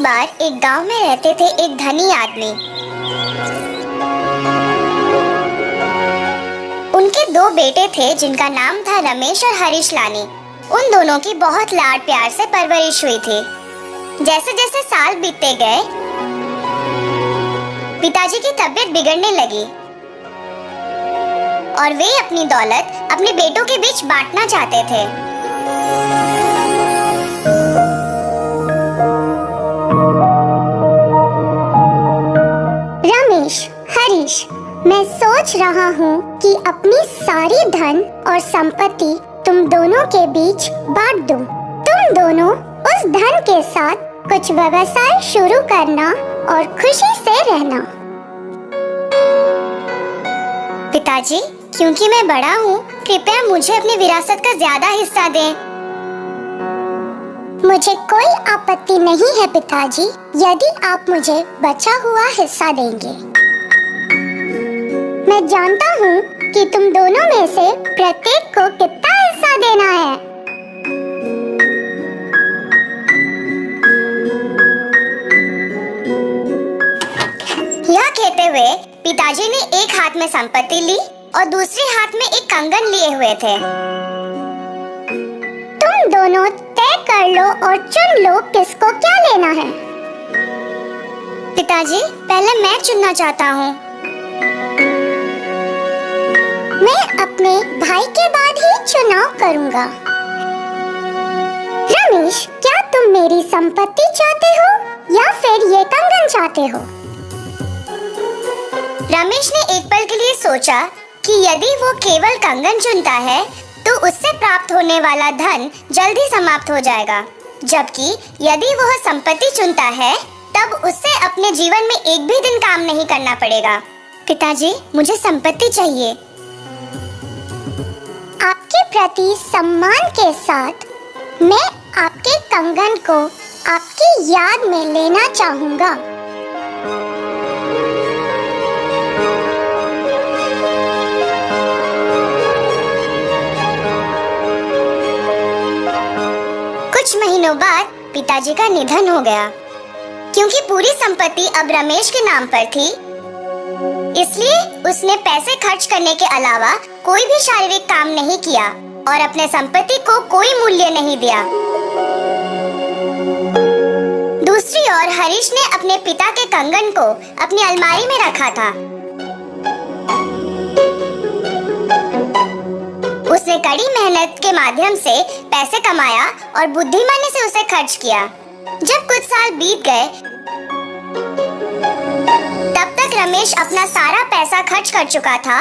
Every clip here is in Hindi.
एक बार एक गांव में रहते थे एक धनी आदमी। उनके दो बेटे थे जिनका नाम था रमेश और हरीश लानी। उन दोनों की बहुत लाड प्यार से परवरिश हुई थी। जैसे जैसे साल बीतते गए पिताजी की तबीयत बिगड़ने लगी और वे अपनी दौलत अपने बेटों के बीच बांटना चाहते थे। रमेश, हरीश, मैं सोच रहा हूँ कि अपनी सारी धन और संपत्ति तुम दोनों के बीच बांट दूं। तुम दोनों उस धन के साथ कुछ व्यवसाय शुरू करना और खुशी से रहना। पिताजी, क्योंकि मैं बड़ा हूँ, कृपया मुझे अपनी विरासत का ज्यादा हिस्सा दें। मुझे कोई आपत्ति नहीं है पिताजी, यदि आप मुझे बचा हुआ हिस्सा देंगे। मैं जानता हूँ कि तुम दोनों में से प्रत्येक को कितना हिस्सा देना है। यह कहते हुए पिताजी ने एक हाथ में संपत्ति ली और दूसरे हाथ में एक कंगन लिए हुए थे। तुम दोनों तय कर लो और चुन लो किसको क्या लेना है। पिताजी, पहले मैं चुनना चाहता हूँ। मैं अपने भाई के बाद ही चुनाव करूँगा। रमेश, क्या तुम मेरी संपत्ति चाहते हो या फिर ये कंगन चाहते हो? रमेश ने एक पल के लिए सोचा कि यदि वो केवल कंगन चुनता है तो उससे प्राप्त होने वाला धन जल्दी समाप्त हो जाएगा, जबकि यदि वह संपत्ति चुनता है तब उससे अपने जीवन में एक भी दिन काम नहीं करना पड़ेगा। पिताजी, मुझे संपत्ति चाहिए। आपके प्रति सम्मान के साथ मैं आपके कंगन को आपकी याद में लेना चाहूँगा। कुछ महीनों बाद पिताजी का निधन हो गया। क्योंकि पूरी संपत्ति अब रमेश के नाम पर थी, इसलिए उसने पैसे खर्च करने के अलावा कोई भी शारीरिक काम नहीं किया और अपने संपत्ति को कोई मूल्य नहीं दिया। दूसरी ओर हरीश ने अपने पिता के कंगन को अपनी अलमारी में रखा था। उसने कड़ी मेहनत के माध्यम से पैसे कमाया और बुद्धिमानी से उसे खर्च किया। जब कुछ साल बीत गए तब तक रमेश अपना सारा पैसा खर्च कर चुका था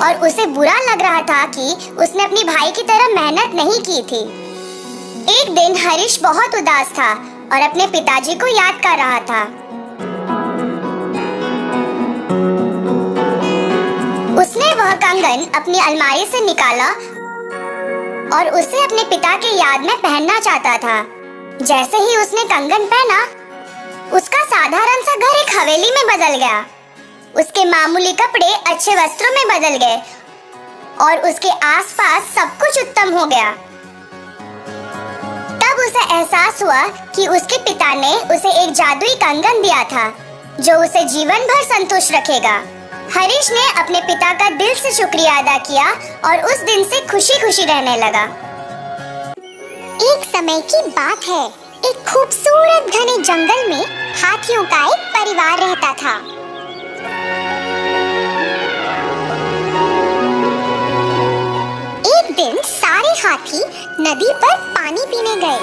और उसे बुरा लग रहा था कि उसने अपनी भाई की तरह मेहनत नहीं की थी। एक दिन हरीश बहुत उदास था और अपने पिताजी को याद कर रहा था। उसने वह कंगन अपनी अलमारी से निकाला और उसे अपने पिता के याद में पहनना चाहता था। जैसे ही उसने कंगन पहना, उसका साधारण सा घर एक हवेली में बदल गया। उसके मामूली कपड़े अच्छे वस्त्रों में बदल गए और उसके आसपास सब कुछ उत्तम हो गया। तब उसे एहसास हुआ कि उसके पिता ने उसे एक जादुई कंगन दिया था जो उसे जीवन भर संतुष्ट रखेगा। हरीश ने अपने पिता का दिल से शुक्रिया अदा किया और उस दिन से खुशी खुशी रहने लगा। एक समय की बात है, एक खूबसूरत घने जंगल में हाथियों का एक परिवार रहता था। एक दिन सारे हाथी नदी पर पानी पीने गए।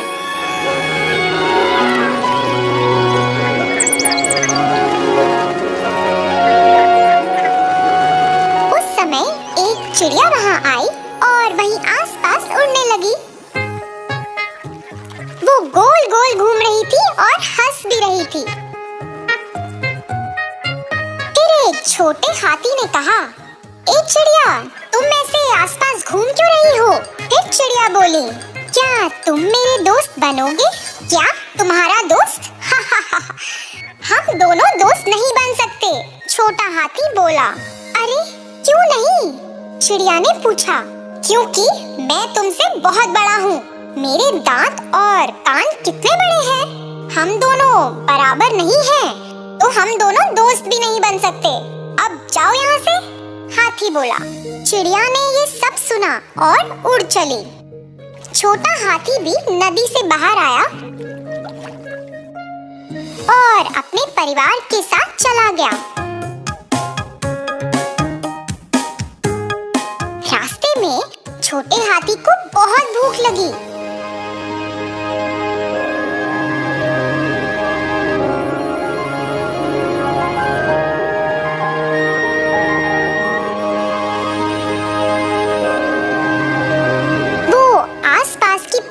उस समय एक चिड़िया वहां आई और वहीं आसपास उड़ने लगी। वो गोल गोल घूम रही थी और हंस भी रही थी। फिर एक छोटे हाथी ने कहा, "ए चिड़िया, तुम ऐसे आसपास घूम क्यों रही हो?" फिर चिड़िया बोली, "क्या तुम मेरे दोस्त बनोगे?" "क्या, तुम्हारा दोस्त?" "हम दोनों दोस्त नहीं बन सकते," छोटा हाथी बोला। "अरे क्यों नहीं?" चिड़िया ने पूछा। "क्योंकि मैं तुमसे बहुत बड़ा हूँ। मेरे दांत और कान कितने बड़े हैं?" हम दोनों बराबर नहीं हैं, तो हम दोनों दोस्त भी नहीं बन सकते। अब जाओ यहाँ से। हाथी बोला। चिड़िया ने ये सब सुना और उड़ चली। छोटा हाथी भी नदी से बाहर आया और अपने परिवार के साथ चला गया। रास्ते में छोटे हाथी को बहुत भूख लगी।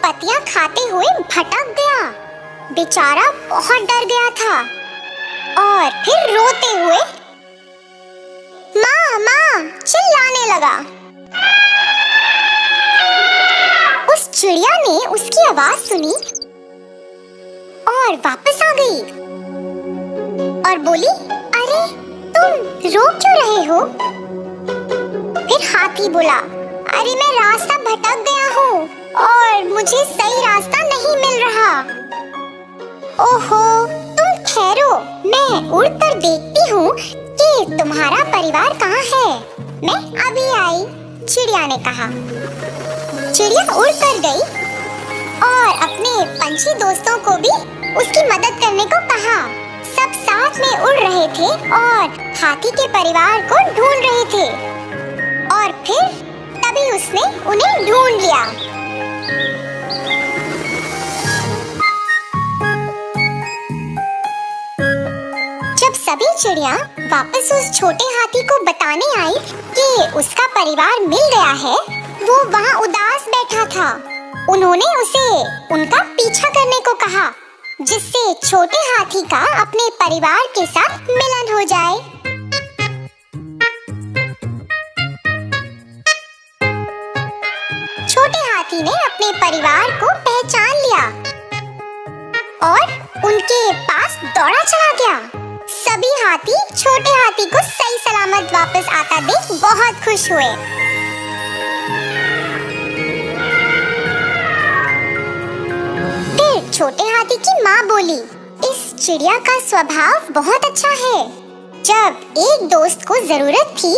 पत्तियां खाते हुए भटक गया। बेचारा बहुत डर गया था और फिर रोते हुए माँ माँ चिल्लाने लगा। उस चिड़िया ने उसकी आवाज सुनी और वापस आ गई और बोली, अरे तुम रो क्यों रहे हो? फिर हाथी बोला, अरे मैं रास्ता भटक गया हूँ और मुझे सही रास्ता नहीं मिल रहा। ओहो, तुम ठहरो, मैं उड़कर देखती हूँ कि तुम्हारा परिवार कहाँ है। मैं अभी आई, चिड़िया ने कहा। चिड़िया उड़कर गई और अपने पंछी दोस्तों को भी उसकी मदद करने को कहा। सब साथ में उड़ रहे थे और हाथी के परिवार को ढूंढ रहे थे और फिर तभी उसने उन्हें ढूंढ लिया। जब सभी चिड़िया वापस उस छोटे हाथी को बताने आई कि उसका परिवार मिल गया है, वो वहाँ उदास बैठा था। उन्होंने उसे उनका पीछा करने को कहा, जिससे छोटे हाथी का अपने परिवार के साथ मिलन हो जाए। छोटे हाथी ने अपने परिवार को पहचान लिया और उनके पास दौड़ा चला गया। सभी हाथी छोटे हाथी को सही सलामत वापस आता देख बहुत खुश हुए। फिर छोटे हाथी की माँ बोली, इस चिड़िया का स्वभाव बहुत अच्छा है। जब एक दोस्त को जरूरत थी,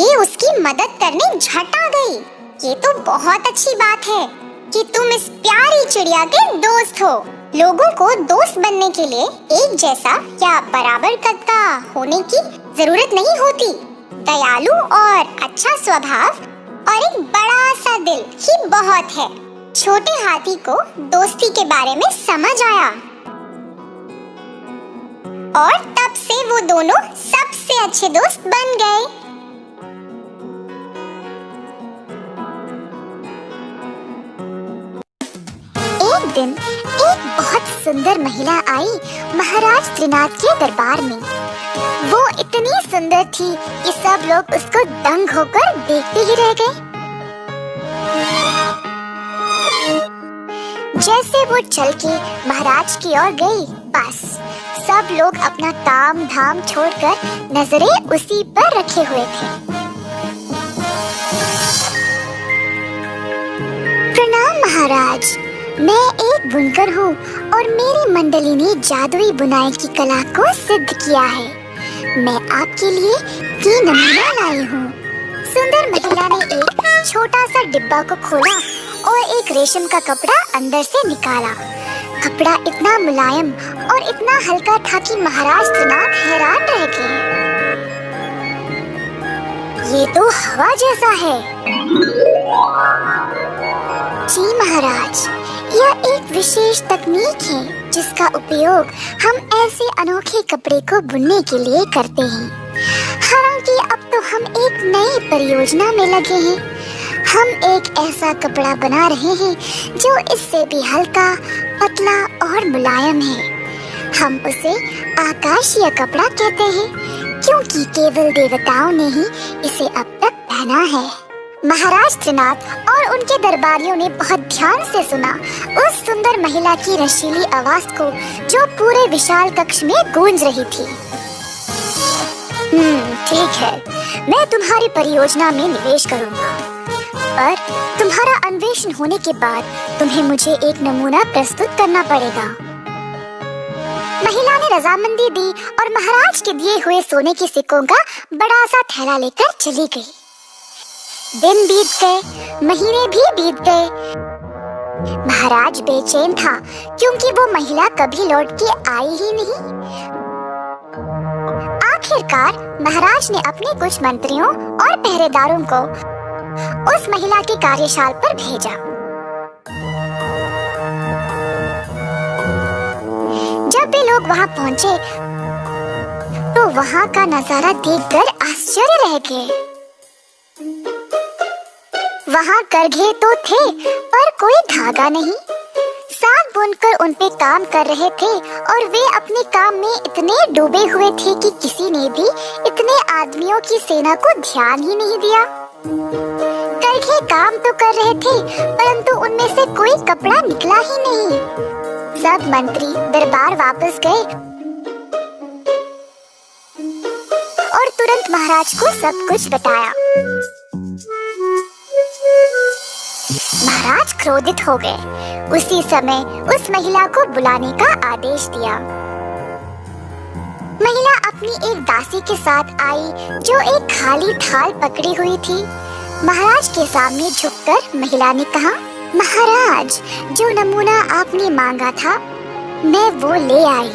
ये उसकी मदद करने झट आ गई। ये तो बहुत अच्छी बात है कि तुम इस प्यारी चिड़िया के दोस्त हो। लोगों को दोस्त बनने के लिए एक जैसा या बराबर कद का होने की जरूरत नहीं होती। दयालु और अच्छा स्वभाव और एक बड़ा सा दिल ही बहुत है। छोटे हाथी को दोस्ती के बारे में समझ आया और तब से वो दोनों सबसे अच्छे दोस्त बन गए। एक दिन एक बहुत सुंदर महिला आई महाराज त्रिनाथ के दरबार में। वो इतनी सुंदर थी कि सब लोग उसको दंग होकर देखते ही रह गए। जैसे वो चल के महाराज की ओर गई, बस सब लोग अपना काम धाम छोड़कर नजरें उसी पर रखे हुए थे। प्रणाम महाराज, मैं एक बुनकर हूँ और मेरी मंडली ने जादुई बुनाई की कला को सिद्ध किया है। मैं आपके लिए 3 नमूना लाई हूँ। सुंदर महिला ने एक छोटा सा डिब्बा को खोला और एक रेशम का कपड़ा अंदर से निकाला। कपड़ा इतना मुलायम और इतना हल्का था कि महाराज त्रिनाथ हैरान रह गए। ये तो हवा जैसा है। जी महाराज, यह एक विशेष तकनीक है जिसका उपयोग हम ऐसे अनोखे कपड़े को बुनने के लिए करते हैं। हालांकि अब तो हम एक नई परियोजना में लगे हैं। हम एक ऐसा कपड़ा बना रहे हैं जो इससे भी हल्का, पतला और मुलायम है। हम उसे आकाशीय कपड़ा कहते हैं क्योंकि केवल देवताओं ने ही इसे अब तक पहना है। महाराज त्रिनाथ और उनके दरबारियों ने बहुत ध्यान से सुना उस सुंदर महिला की रसीली आवाज को जो पूरे विशाल कक्ष में गूंज रही थी। ठीक है, मैं तुम्हारी परियोजना में निवेश करूंगा, पर तुम्हारा अन्वेषण होने के बाद तुम्हें मुझे एक नमूना प्रस्तुत करना पड़ेगा। महिला ने रजामंदी दी और महाराज के दिए हुए सोने के सिक्कों का बड़ा सा थैला लेकर चली गई। दिन बीत गए, महीने भी बीत गए। महाराज बेचैन था क्योंकि वो महिला कभी लौट के आई ही नहीं। आखिरकार महाराज ने अपने कुछ मंत्रियों और पहरेदारों को उस महिला की कार्यशाला पर भेजा। जब वे लोग वहां पहुंचे तो वहां का नजारा देखकर आश्चर्य रह गए। वहां करघे तो थे पर कोई धागा नहीं। साग बुनकर उन पे काम कर रहे थे और वे अपने काम में इतने डूबे हुए थे कि किसी ने भी इतने आदमियों की सेना को ध्यान ही नहीं दिया। करघे काम तो कर रहे थे परंतु उनमें से कोई कपड़ा निकला ही नहीं। सब मंत्री दरबार वापस गए और तुरंत महाराज को सब कुछ बताया। महाराज क्रोधित हो गए। उसी समय उस महिला को बुलाने का आदेश दिया। महिला अपनी एक दासी के साथ आई जो एक खाली थाल पकड़ी हुई थी। महाराज के सामने झुककर महिला ने कहा, महाराज, जो नमूना आपने मांगा था मैं वो ले आई।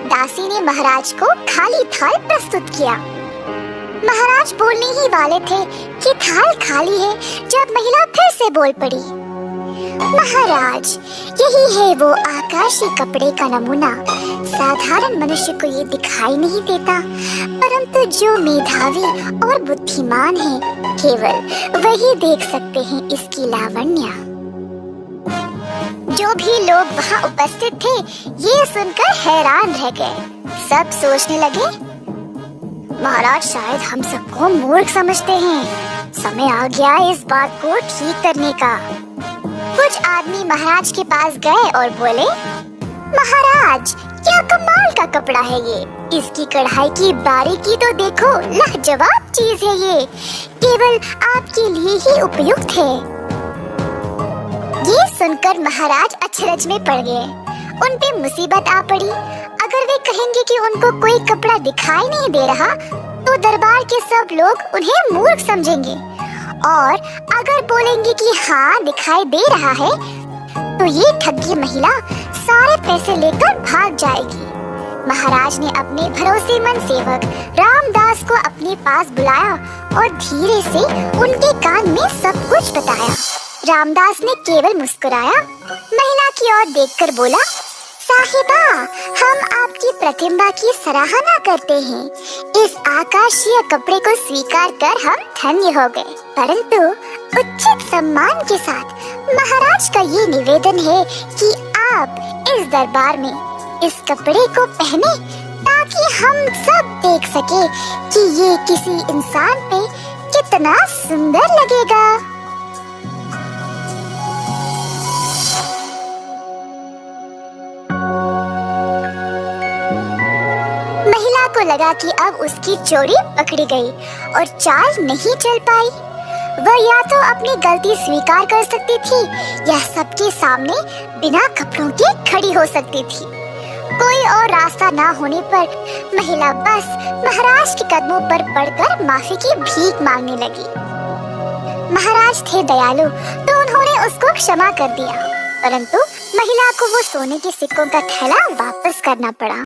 दासी ने महाराज को खाली थाल प्रस्तुत किया। महाराज बोलने ही वाले थे कि थाल खाली है जब महिला फिर से बोल पड़ी, महाराज, यही है वो आकाशी कपड़े का नमूना। साधारण मनुष्य को ये दिखाई नहीं देता, परंतु जो मेधावी और बुद्धिमान है केवल वही देख सकते हैं इसकी लावण्य। जो भी लोग वहाँ उपस्थित थे ये सुनकर हैरान रह गए। सब सोचने लगे, महाराज शायद हम सबको मूर्ख समझते हैं। समय आ गया इस बात को ठीक करने का। कुछ आदमी महाराज के पास गए और बोले, महाराज, क्या कमाल का कपड़ा है ये। इसकी कढ़ाई की बारीकी तो देखो, लाजवाब चीज है ये। केवल आपके लिए ही उपयुक्त है। ये सुनकर महाराज अचरज में पड़ गए। उन पे मुसीबत आ पड़ी। अगर वे कहेंगे कि उनको कोई कपड़ा दिखाई नहीं दे रहा तो दरबार के सब लोग उन्हें मूर्ख समझेंगे, और अगर बोलेंगे कि हाँ दिखाई दे रहा है तो ये ठगी महिला सारे पैसे लेकर भाग जाएगी। महाराज ने अपने भरोसेमंद सेवक रामदास को अपने पास बुलाया और धीरे से उनके कान में सब कुछ बताया। रामदास ने केवल मुस्कुराया, महिला की ओर देखकर बोला, साहिबा, हम आपकी प्रतिभा की सराहना करते हैं। इस आकाशीय कपड़े को स्वीकार कर हम धन्य हो गए, परंतु उचित सम्मान के साथ महाराज का ये निवेदन है कि आप इस दरबार में इस कपड़े को पहने ताकि हम सब देख सके कि ये किसी इंसान पे कितना सुंदर लगेगा। महिला को लगा कि अब उसकी चोरी पकड़ी गई और चाल नहीं चल पाई। वह या तो अपनी गलती स्वीकार कर सकती थी या सबके सामने बिना कपड़ों के खड़ी हो सकती थी। कोई और रास्ता ना होने पर महिला बस महाराज के कदमों पर पड़कर माफी की भीख मांगने लगी। महाराज थे दयालु तो उन्होंने उसको क्षमा कर दिया, परंतु महिला को वो सोने के सिक्कों का थैला वापस करना पड़ा।